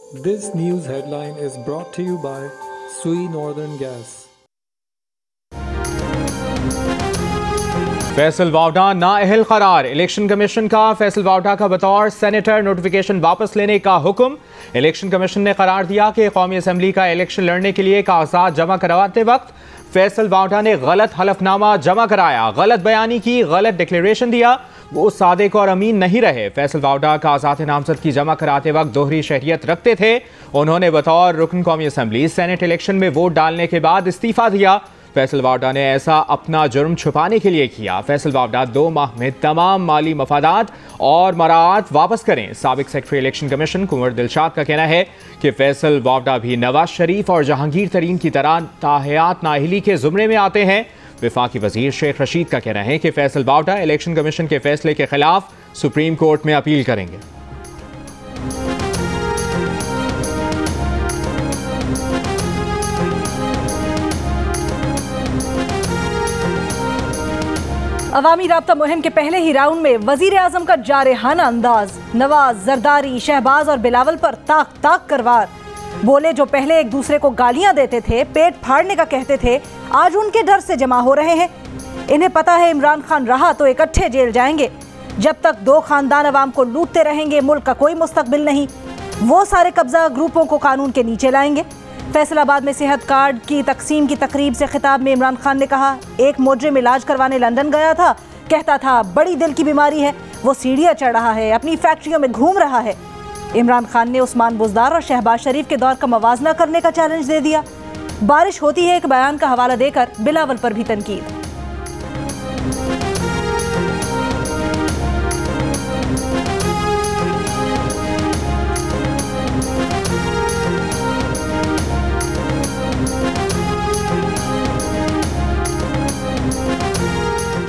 This news headline is brought to you by Sui Northern Gas. Faisal Vawda नाअहल करार। Election commission का फैसल वावडा का बतौर senator notification वापस लेने का हुक्म। इलेक्शन कमीशन ने करार दिया कि कौमी असम्बली का इलेक्शन लड़ने के लिए कागजात जमा करवाते वक्त फैसल वावडा ने गलत हलफनामा जमा कराया, गलत बयानी की, गलत डिक्लेरेशन दिया। वो सादिक और अमीन नहीं रहे। फैसल वावडा कागजात नामजद की जमा कराते वक्त दोहरी शहरियत रखते थे। उन्होंने बतौर रुकन कौमी असम्बली सेनेट इलेक्शन में वोट डालने के बाद इस्तीफा दिया। फैसल वावडा ने ऐसा अपना जुर्म छुपाने के लिए किया। फैसल वावडा 2 माह में तमाम माली मफादात और मराआत वापस करें। साबिक सेक्रेटरी इलेक्शन कमीशन कुंवर दिलशाद का कहना है कि फैसल वावडा भी नवाज शरीफ और जहांगीर तरीन की तरह ताहयात नाअहली के जुमरे में आते हैं। वफाकी वजीर शेख रशीद का कहना है कि फैसल वावडा इलेक्शन कमीशन के फैसले के खिलाफ सुप्रीम कोर्ट में अपील करेंगे। अवामी राब्ता मुहिम के पहले ही राउंड में वजीर आजम का जारहाना अंदाज। नवाज, जरदारी, शहबाज और बिलावल पर ताक ताक कर वार। बोले जो पहले एक दूसरे को गालियां देते थे, पेट फाड़ने का कहते थे, आज उनके डर से जमा हो रहे हैं। इन्हें पता है इमरान खान रहा तो इकट्ठे जेल जाएंगे। जब तक 2 खानदान अवाम को लूटते रहेंगे, मुल्क का कोई मुस्तकबिल नहीं। वो सारे कब्जा ग्रुपों को कानून के नीचे लाएंगे। फैसलाबाद में सेहत कार्ड की तकसीम की तकरीब से खिताब में इमरान खान ने कहा, एक मुजरिम इलाज करवाने लंदन गया था, कहता था बड़ी दिल की बीमारी है, वो सीढ़ियाँ चढ़ रहा है, अपनी फैक्ट्रियों में घूम रहा है। इमरान खान ने उस्मान बुज़दार और शहबाज शरीफ के दौर का मवाजना करने का चैलेंज दे दिया। बारिश होती है एक बयान का हवाला देकर बिलावल पर भी तनकीद।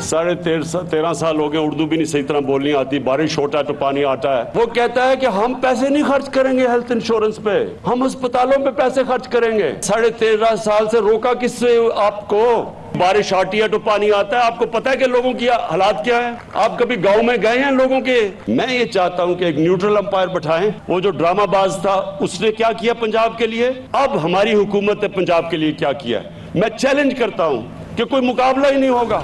साढ़े 13 साल हो गए, उर्दू भी नहीं सही तरह बोलनी आती, बारिश होता है तो पानी आता है। वो कहता है कि हम पैसे नहीं खर्च करेंगे हेल्थ इंश्योरेंस पे, हम अस्पतालों पे पैसे खर्च करेंगे। 13.5 साल से रोका किससे आपको? बारिश आती है तो पानी आता है। आपको पता है कि लोगों की हालात क्या है? आप कभी गांव में गए हैं लोगों के? मैं ये चाहता हूं कि एक न्यूट्रल अंपायर बैठाएं। वो जो ड्रामाबाज था उसने क्या किया पंजाब के लिए, अब हमारी हुकूमत ने पंजाब के लिए क्या किया। मैं चैलेंज करता हूं कि कोई मुकाबला ही नहीं होगा।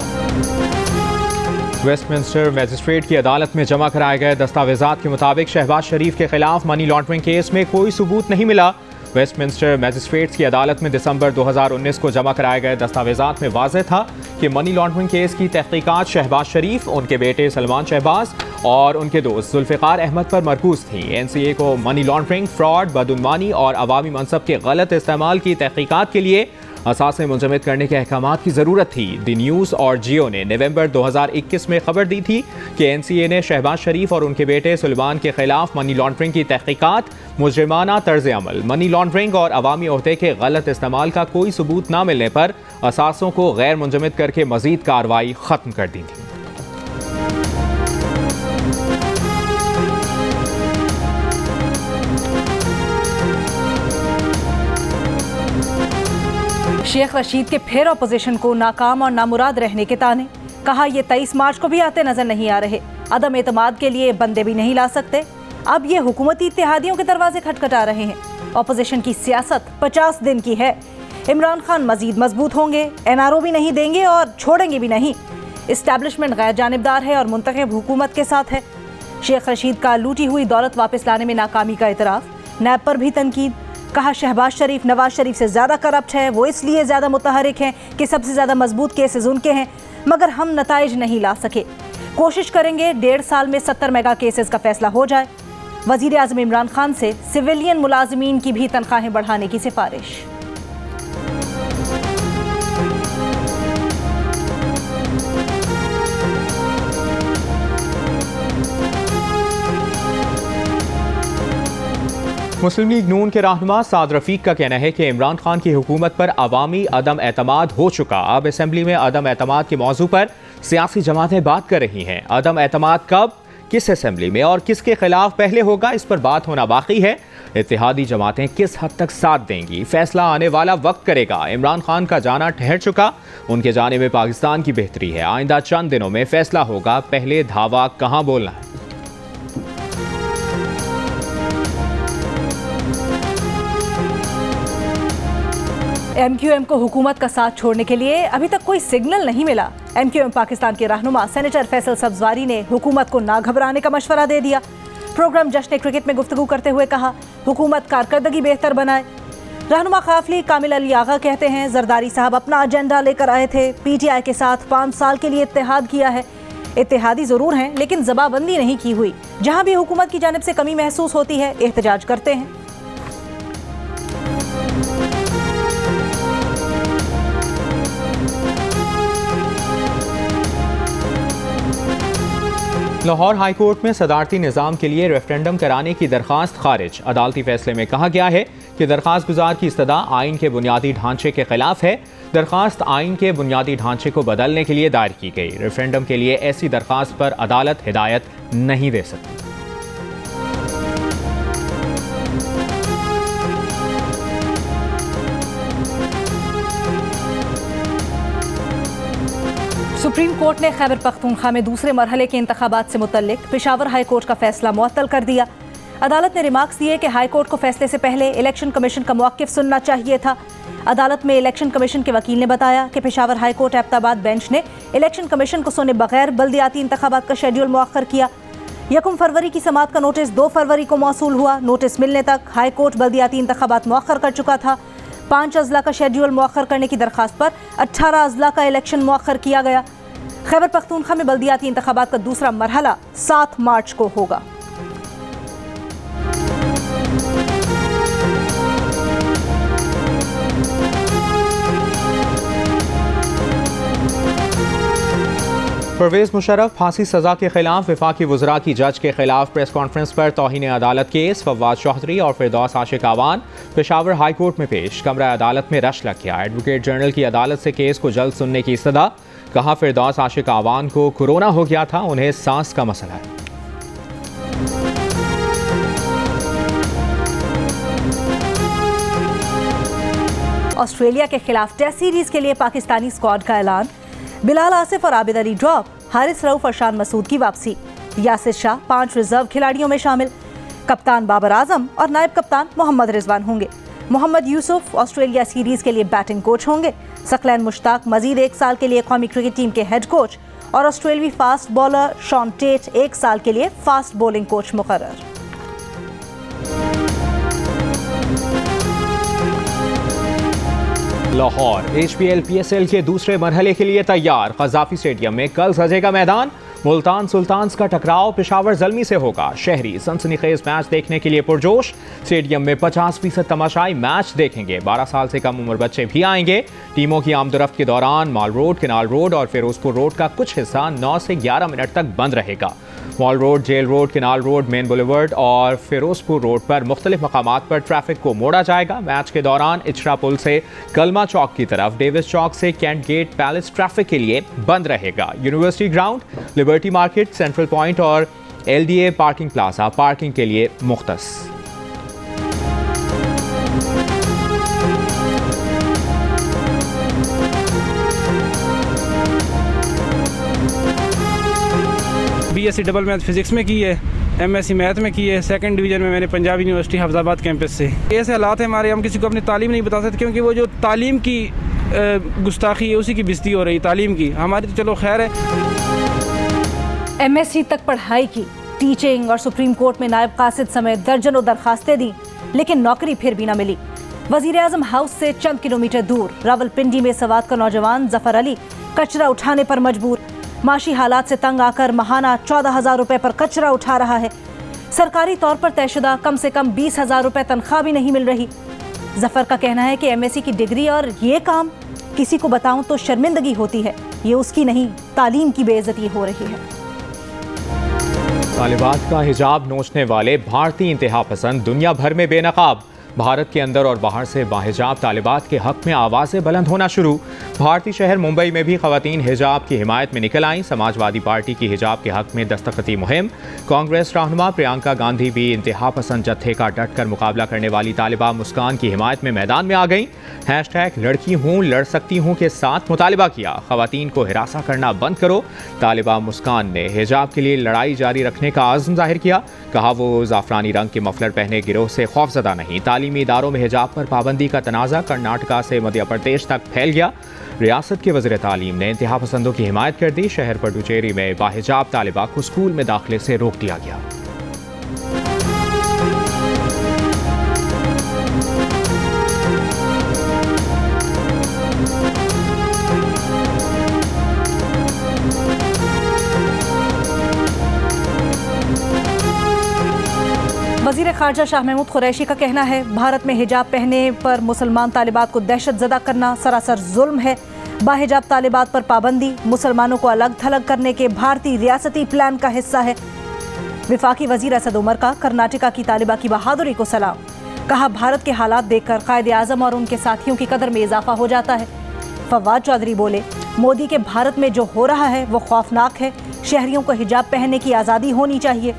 वेस्टमिंस्टर मजिस्ट्रेट की अदालत में जमा कराए गए दस्तावेजात के मुताबिक शहबाज शरीफ के खिलाफ मनी लॉन्ड्रिंग केस में कोई सबूत नहीं मिला। वेस्टमिंस्टर मजिस्ट्रेट्स की अदालत में दिसंबर 2019 को जमा कराए गए दस्तावेजात में वाज़ेह था कि मनी लॉन्ड्रिंग केस की तहकीकात शहबाज शरीफ, उनके बेटे सलमान शहबाज और उनके दोस्त जुल्फ़िकार अहमद पर मरकूज थी। NCA को मनी लॉन्ड्रिंग, फ्रॉड, बदउनवानी और अवामी मनसब के गलत इस्तेमाल की तहकीकात के लिए असासे मुंजमद करने के अहकामात की ज़रूरत थी। द न्यूज़ और जियो ने नवंबर 2021 में खबर दी थी कि NCA ने शहबाज शरीफ और उनके बेटे सुलेमान के खिलाफ मनी लॉन्ड्रिंग की तहकीकात, मुजरिमाना तर्ज अमल, मनी लॉन्ड्रिंग और अवामी ओहदे के गलत इस्तेमाल का कोई सबूत न मिलने पर असासों को गैर मुंजमद करके मजीद कार्रवाई ख़त्म कर दी थी। शेख रशीद के फिर अपोजिशन को नाकाम और नामुराद रहने के ताने। कहा ये 23 मार्च को भी आते नजर नहीं आ रहे। अदम एतमाद के लिए बंदे भी नहीं ला सकते। अब ये हुकूमती इत्तेहादियों के दरवाजे खटखटा रहे हैं। अपोजिशन की सियासत 50 दिन की है। इमरान खान मजीद मजबूत होंगे, NRO भी नहीं देंगे और छोड़ेंगे भी नहीं। इस्टेब्लिशमेंट गैर जानिबदार है और मुंतखब हुकूमत के साथ है। शेख रशीद का लूटी हुई दौलत वापस लाने में नाकामी का इतराफ। नैब पर भी तनकीद। कहा शहबाज शरीफ नवाज शरीफ से ज़्यादा करप्ट है, वो इसलिए ज़्यादा मुतहरिक हैं कि सबसे ज़्यादा मजबूत केसेस उनके हैं, मगर हम नताइज नहीं ला सके। कोशिश करेंगे 1.5 साल में 70 मेगा केसेस का फैसला हो जाए। वज़ीर आज़म इमरान खान से सिविलियन मुलाजिमीन की भी तनख्वाहें बढ़ाने की सिफारिश। मुस्लिम लीग नून के रहनुमा साद रफीक का कहना है कि इमरान खान की हुकूमत पर अवामी अदम एतमाद हो चुका। अब असेंबली में अदम एतमाद के मौजू पर सियासी जमातें बात कर रही हैं। अदम एतमाद कब, किस असेंबली में और किसके खिलाफ पहले होगा, इस पर बात होना बाकी है। इत्तेहादी जमातें किस हद तक साथ देंगी, फैसला आने वाला वक्त करेगा। इमरान खान का जाना ठहर चुका, उनके जाने में पाकिस्तान की बेहतरी है। आइंदा चंद दिनों में फैसला होगा, पहले धावा कहाँ बोलना है। MQM को हुकूमत का साथ छोड़ने के लिए अभी तक कोई सिग्नल नहीं मिला। MQM पाकिस्तान के रहनुमा सेनेटर फैसल सब्जवारी ने हुकूमत को ना घबराने का मशवरा दे दिया। प्रोग्राम जश्न क्रिकेट में गुफ्तगू करते हुए कहा, हुकूमत कारकर्दगी बेहतर बनाए। रहनुमा काफली कामिल अली आगा कहते हैं, जरदारी साहब अपना एजेंडा लेकर आए थे, PTI के साथ 5 साल के लिए इत्तेहाद किया है। इत्तेहादी जरूर हैं लेकिन जबाबंदी नहीं की हुई। जहां भी हुकूमत की जानिब से कमी महसूस होती है एहतजाज करते हैं। लाहौर हाई कोर्ट में सदारती निज़ाम के लिए रेफरेंडम कराने की दरख्वास्त खारिज। अदालती फैसले में कहा गया है कि दरख्वास्त गुजार की इस्तदा आइन के बुनियादी ढांचे के खिलाफ है। दरख्वास्त आइन के बुनियादी ढांचे को बदलने के लिए दायर की गई। रेफरेंडम के लिए ऐसी दरख्वास्त पर अदालत हिदायत नहीं दे सकती। सुप्रीम कोर्ट ने खैबर पख्तूनख्वा में दूसरे मरहले के इंतखाबात से मुतल्लिक पेशावर हाई कोर्ट का फैसला मुअत्तल कर दिया। अदालत ने रिमार्क्स दिए कि हाई कोर्ट को फैसले से पहले इलेक्शन कमीशन का मौक़िफ़ सुनना चाहिए था। अदालत में इलेक्शन कमीशन के वकील ने बताया कि Peshawar high court Abbottabad bench ने इलेक्शन कमीशन को सुने बगैर बल्दियाती इंतखाबात का शेड्यूल मुअख्खर किया। 1 फरवरी की समाअत का नोटिस 2 फरवरी को मौसूल हुआ। नोटिस मिलने तक हाई कोर्ट बल्दियाती इंतखाबात मुअख्खर कर चुका था। 5 अजला का शेड्यूल मुअख्खर करने की दरख्वास्त पर 18 अजला का इलेक्शन मुअख्खर किया गया। खैबर पख्तूनख्वा में बल्दियाती इंतखाबात का दूसरा मरहला 7 मार्च को होगा। परवेज मुशर्रफ फांसी सजा के खिलाफ वफाकी वज़रा की जज के खिलाफ प्रेस कॉन्फ्रेंस पर तौहीन अदालत केस। फवाद चौधरी और फिरदौस आशिक आवान पेशावर हाई कोर्ट में पेश। कमरा अदालत में रश लग गया। एडवोकेट जनरल की अदालत से केस को जल्द सुनने की इस्तदा। कहा, फिरदौस आशिक आवान को कोरोना हो गया था, उन्हें सांस का मसला है। ऑस्ट्रेलिया के खिलाफ टेस्ट सीरीज के लिए पाकिस्तानी स्क्वाड का ऐलान। बिलाल आसिफ और आबिद अली ड्रॉप। हारिस रऊफ और शान मसूद की वापसी। यासिर शाह 5 रिजर्व खिलाड़ियों में शामिल। कप्तान बाबर आजम और नायब कप्तान मोहम्मद रिजवान होंगे। मोहम्मद यूसुफ ऑस्ट्रेलिया सीरीज के लिए बैटिंग कोच होंगे। सकलैन मुश्ताक मजीद 1 साल के लिए कौमी क्रिकेट टीम के हेड कोच और ऑस्ट्रेलियाई फास्ट बॉलर शॉन टेट 1 साल के लिए फास्ट बॉलिंग कोच मुकर्रर। लाहौर HPL PSL के दूसरे मरहले के लिए तैयार। कज़ाफी स्टेडियम में कल सजेगा मैदान। मुल्तान सुल्तान्स का टकराव पेशावर ज़ल्मी से होगा। शहरी सनसनीखेज मैच देखने के लिए पुरजोश। स्टेडियम में 50% तमाशाई मैच देखेंगे। 12 साल से कम उम्र बच्चे भी आएंगे। टीमों की आमदोरफ्त के दौरान माल रोड, केनाल रोड और फिरोजपुर रोड का कुछ हिस्सा 9 से 11 मिनट तक बंद रहेगा। Mall road, jail road, canal road, main boulevard और फिरोजपुर रोड पर मुख्तलिफ मकामात पर ट्रैफिक को मोड़ा जाएगा। मैच के दौरान इचरा पुल से कलमा चौक की तरफ, डेविस चौक से कैंट गेट पैलेस ट्रैफिक के लिए बंद रहेगा। University ground, liberty market, central point और LDA पार्किंग प्लाजा पार्किंग के लिए मुख्तस। BSc डबल मैथ फिजिक्स में की है, MSc मैथ में की है। 2nd डिवीज़न में मैंने पंजाब यूनिवर्सिटी हफ्जाबाद कैंपस से। ऐसे हालात हैं हमारे, हम किसी को अपनी तालीम नहीं बता सकते क्योंकि वो जो तालीम की गुस्ताखी है उसी की बेइज्जती हो रही तालीम की। हमारी तो चलो खैर है। MSc तक पढ़ाई की, टीचिंग और सुप्रीम कोर्ट में नायब कासिद समेत दर्जनों दरखास्तें दी लेकिन नौकरी फिर भी न मिली। वजीर आजम हाउस से चंद किलोमीटर दूर रावलपिंडी में सवात का नौजवान जफर अली कचरा उठाने पर मजबूर। माशी हालात से तंग आकर माहाना 14,000 रुपए पर कचरा उठा रहा है। सरकारी तौर पर तयशुदा कम से कम 20,000 रुपए तनख्वाह भी नहीं मिल रही। जफर का कहना है कि MSc की डिग्री और ये काम किसी को बताऊं तो शर्मिंदगी होती है। ये उसकी नहीं, तालीम की बेइज्जती हो रही है। तालिबात का हिजाब नोचने वाले भारतीय इंतहा पसंद दुनिया भर में बेनकाब। भारत के अंदर और बाहर से बाहिजाब तालिबात के हक में आवाज़ें बुलंद होना शुरू। भारतीय शहर मुंबई में भी ख़वातीन हिजाब की हिमायत में निकल आईं। समाजवादी पार्टी की हिजाब के हक में दस्तखती मुहिम। कांग्रेस रहनुमा प्रियंका गांधी भी इंतहा पसंद जत्थे का डट कर मुकाबला करने वाली तालिबा मुस्कान की हिमायत में मैदान में आ गई। #लड़की हूँ लड़ सकती हूँ के साथ मुतालिबा किया। ख़वातीन को हिरासा करना बंद करो। तालिबा मुस्कान ने हिजाब के लिए लड़ाई जारी रखने का आज़म जाहिर किया। कहा वो ज़ाफ़रानी रंग के मफलर पहने गिरोह से खौफज़दा नहीं। तालीमी इदारों में हिजाब पर पाबंदी का तनाज़ा कर्नाटका से मध्य प्रदेश तक फैल गया। रियासत के वज़ीर तालीम ने इंतहा पसंदों की हिमायत कर दी। शहर पुडुचेरी में बाहिजाब तालिबा को स्कूल में दाखिले से रोक दिया गया। वज़ीर ख़ारजा शाह महमूद कुरैशी का कहना है, भारत में हिजाब पहने पर मुसलमान तालिबात को दहशत ज़दा करना सरासर जुल्म है। बाहिजाब तालिबात पर पाबंदी मुसलमानों को अलग थलग करने के भारतीय रियासती प्लान का हिस्सा है। विफाकी वज़ीर असद उमर का कर्नाटका की तालिबा की बहादुरी को सलाम। कहा, भारत के हालात देखकर कायदे आज़म और उनके साथियों की कदर में इजाफा हो जाता है। फवाद चौधरी बोले, मोदी के भारत में जो हो रहा है वो खौफनाक है। शहरियों को हिजाब पहनने की आज़ादी होनी चाहिए।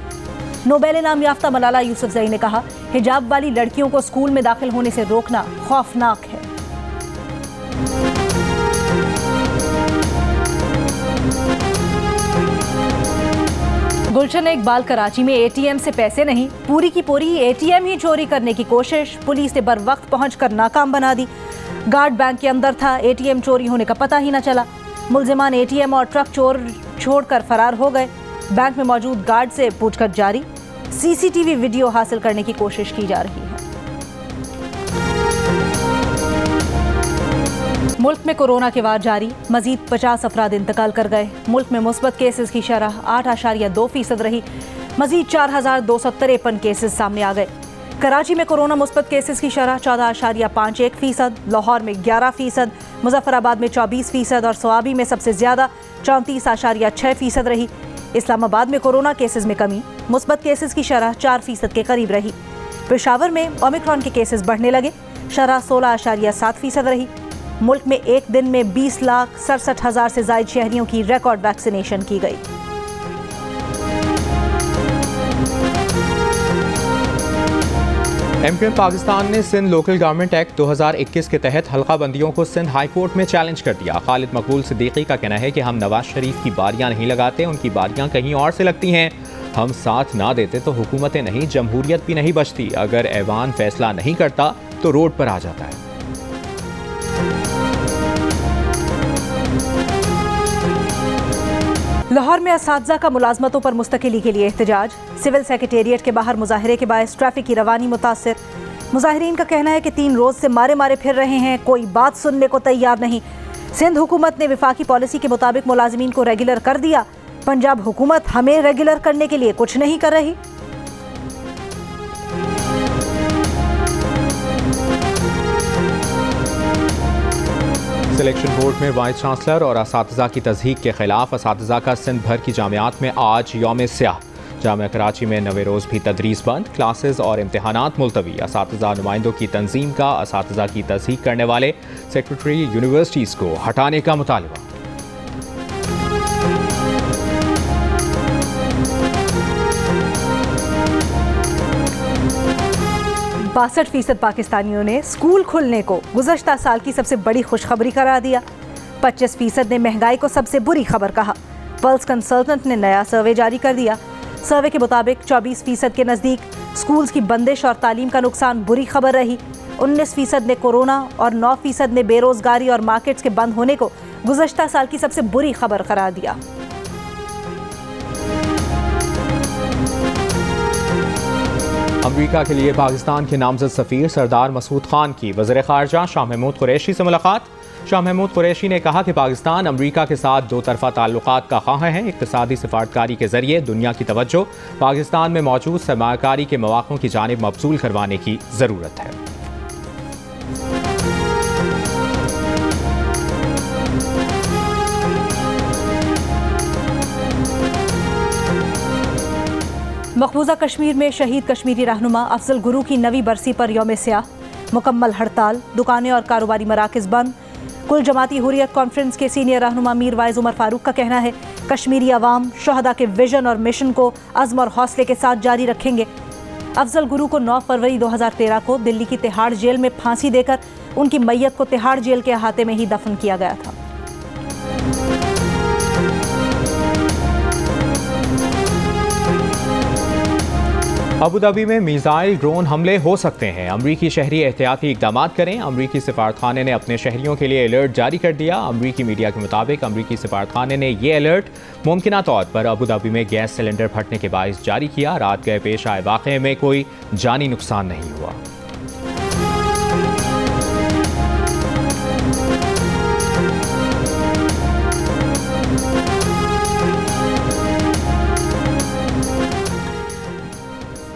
नोबेल इनाम याफ्ता मलाला यूसुफजई ने कहा, हिजाब वाली लड़कियों को स्कूल में दाखिल होने से रोकना खौफनाक है। गुलशन इकबाल कराची में एटीएम से पैसे नहीं, पूरी की पूरी एटीएम ही चोरी करने की कोशिश। पुलिस ने बर वक्त पहुंचकर नाकाम बना दी। गार्ड बैंक के अंदर था, एटीएम चोरी होने का पता ही न चला। मुलजिमान एटीएम और ट्रक छोड़कर फरार हो गए। बैंक में मौजूद गार्ड से पूछताछ जारी। सीसीटीवी वीडियो हासिल करने की कोशिश की जा रही है। मुल्क में कोरोना के वार जारी, मजीद 50 अफराद इंतकाल कर गए। मुल्क में मुस्बत केसेस की शरह 8.2% रही। मजीद 4,253 केसेस सामने आ गए। कराची में कोरोना मुस्बत केसेस की शरह 14.51%, लाहौर में 11%, मुजफ्फराबाद में 24% और स्वाबी में सबसे ज्यादा 34.6% रही। इस्लामाबाद में कोरोना केसेस में कमी, मुस्बत केसेस की शरह 4% के करीब रही। पेशावर में ओमिक्रॉन के केसेस बढ़ने लगे, शरह 16.7% रही। मुल्क में एक दिन में 20,67,000 से ज्यादा शहरियों की रिकॉर्ड वैक्सीनेशन की गई। एमक्यूएम पाकिस्तान ने सिंध लोकल गवर्नमेंट एक्ट 2021 के तहत हल्का बंदियों को सिंध हाई कोर्ट में चैलेंज कर दिया। खालिद मकबूल सिद्दीकी का कहना है कि हम नवाज शरीफ की बारियां नहीं लगाते, उनकी बारियां कहीं और से लगती हैं। हम साथ ना देते तो हुकूमतें नहीं, जमहूरियत भी नहीं बचती। अगर ऐवान फैसला नहीं करता तो रोड पर आ जाता है। लाहौर में असातिज़ा का मुलाजमतों पर मुस्तकिली के लिए एहतजाज। सिविल सेक्रेटेरिएट के बाहर मुजाहिरे के बायस ट्रैफिक की रवानी मुतासिर। मुजाहिरीन का कहना है कि 3 रोज से मारे मारे फिर रहे हैं, कोई बात सुनने को तैयार नहीं। सिंध हुकूमत ने विफाकी पॉलिसी के मुताबिक मुलाजिमीन को रेगुलर कर दिया। पंजाब हुकूमत हमें रेगुलर करने के लिए कुछ नहीं कर रही। सिलेक्शन बोर्ड में वाइस चांसलर और असातिज़ा की तज़हीक के खिलाफ असातिज़ा का सिंध भर की जामियात में आज यौम स्याह। जामिया कराची में नवे रोज़ भी तदरीस बंद, क्लासेस और इम्तहानात मुलतवी। असातिज़ा नुमाइंदों की तंजीम का असातिज़ा की तज़हीक करने वाले सेक्रेटरी यूनिवर्सिटीज़ को हटाने का मुतालबा। 62% पाकिस्तानियों ने स्कूल खुलने को गुज़श्ता साल की सबसे बड़ी खुशखबरी करार दिया। 25% ने महंगाई को सबसे बुरी खबर कहा। पल्स कंसल्टेंट ने नया सर्वे जारी कर दिया। सर्वे के मुताबिक 24% के नज़दीक स्कूल्स की बंदिश और तालीम का नुकसान बुरी खबर रही। 19% ने कोरोना और 9% ने बेरोजगारी और मार्केट्स के बंद होने को गुज़श्ता साल की सबसे बुरी खबर करार दिया। अमरीका के लिए पाकिस्तान के नामजद सफ़ीर सरदार मसूद खान की वज़ीर ख़ारजा शाह महमूद कुरैशी से मुलाकात। शाह महमूद कुरैशी ने कहा कि पाकिस्तान अमरीका के साथ 2 तरफ़ा ताल्लुकात का ख़्वाह है। इक़्तिसादी सिफ़ारतकारी के ज़रिए दुनिया की तवज्जो पाकिस्तान में मौजूद सरमायाकारी के मौक़ों की जानिब मबज़ूल करवाने की ज़रूरत है। मकबूजा कश्मीर में शहीद कश्मीरी रहनुमा अफजल गुरू की नवी बरसी पर यौम स्याह। मुकम्मल हड़ताल, दुकानें और कारोबारी मराकज़ बंद। कुल जमाती हुर्रियत कॉन्फ्रेंस के सीनियर रहनुमा मीर वाइज उमर फारूक का कहना है, कश्मीरी अवाम शहदा के विजन और मिशन को अज़्म और हौसले के साथ जारी रखेंगे। अफजल गुरू को 9 फरवरी 2013 को दिल्ली की तिहाड़ जेल में फांसी देकर उनकी मैयत को तिहाड़ जेल के अहाते में ही दफन किया गया था। अबू धाबी में मिसाइल ड्रोन हमले हो सकते हैं, अमरीकी शहरी एहतियाती इकदाम करें। अमरीकी सिफारतखाने ने अपने शहरियों के लिए अलर्ट जारी कर दिया। अमरीकी मीडिया के मुताबिक अमरीकी सिफारतखाने ने यह अलर्ट मुमकिना तौर पर अबू धाबी में गैस सिलेंडर फटने के बायस जारी किया। रात गए पेश आए वाक़े में कोई जानी नुकसान नहीं हुआ।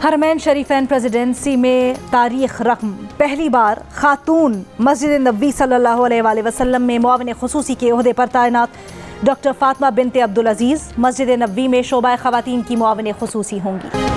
हरमैन शरीफैन प्रेसिडेंसी में तारीख रकम, पहली बार खातून मस्जिद नबी सल्लल्लाहु अलैहि वसल्लम में मुआविन खुसूसी के ओहदे पर तैनात डॉक्टर फातिमा बिनते अब्दुल अजीज मस्जिद नबी में शोबा खवातीन की मुआविन खुसूसी होंगी।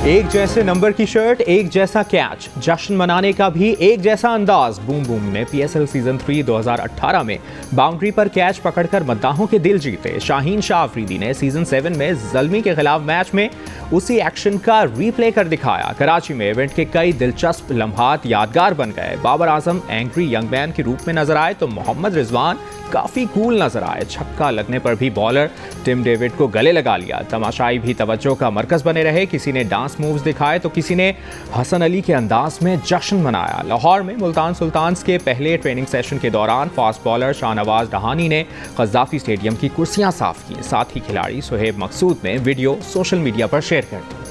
एक जैसे नंबर की शर्ट, एक जैसा कैच, जश्न मनाने का भी एक जैसा अंदाज। बूम बूम ने PSL सीजन 3 2018 में बाउंड्री पर कैच पकड़कर मद्दाहों के दिल जीते। शाहीन शाह अफरीदी ने सीजन 7 में ज़ल्मी के खिलाफ मैच में उसी एक्शन का रीप्ले कर दिखाया। कराची में इवेंट के कई दिलचस्प लम्हात यादगार बन गए। Babar Azam angry young man के रूप में नजर आए तो मोहम्मद रिजवान काफी कूल नजर आए। छक्का लगने पर भी बॉलर टिम डेविड को गले लगा लिया। तमाशाई भी तवज्जो का मरकज बने रहे। किसी ने डांस मूव्स दिखाए तो किसी ने हसन अली के अंदाज में जश्न मनाया। लाहौर में मुल्तान सुल्तान्स के पहले ट्रेनिंग सेशन के दौरान फास्ट बॉलर शाहनवाज डहानी ने क़ज़्ज़ाफ़ी स्टेडियम की कुर्सियां साफ की। साथ ही खिलाड़ी सुहेब मकसूद ने वीडियो सोशल मीडिया पर शेयर कर दी।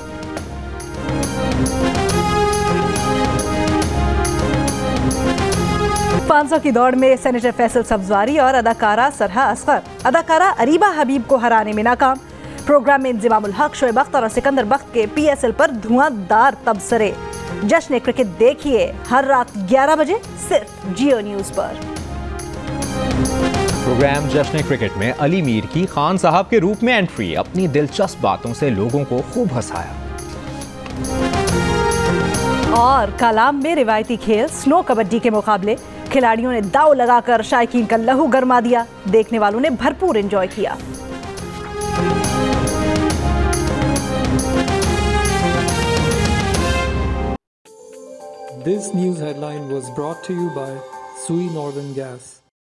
500 की दौड़ में सेनेटर फैसल सब्जवारी और अदाकारा सरहा असगर अदाकारा अरीबा हबीब को हराने में नाकाम। प्रोग्राम में इंज़िमामुल हक, शोएब अख्तर और सिकंदर बख्त के PSL पर धुआंधार तबसरे। जश्न क्रिकेट देखिए हर रात 11 बजे सिर्फ जियो न्यूज़ पर। प्रोग्राम जश्न क्रिकेट में अली मीर की खान साहब के रूप में एंट्री। अपनी दिलचस्प बातों से लोगों को खूब हंसाया। और कालाम में रिवायती खेल स्नो कबड्डी के मुकाबले खिलाड़ियों ने दाव लगाकर शायकीन का लहू गरमा दिया। देखने वालों ने भरपूर एंजॉय किया। This news headline was brought to you by Sui Northern Gas.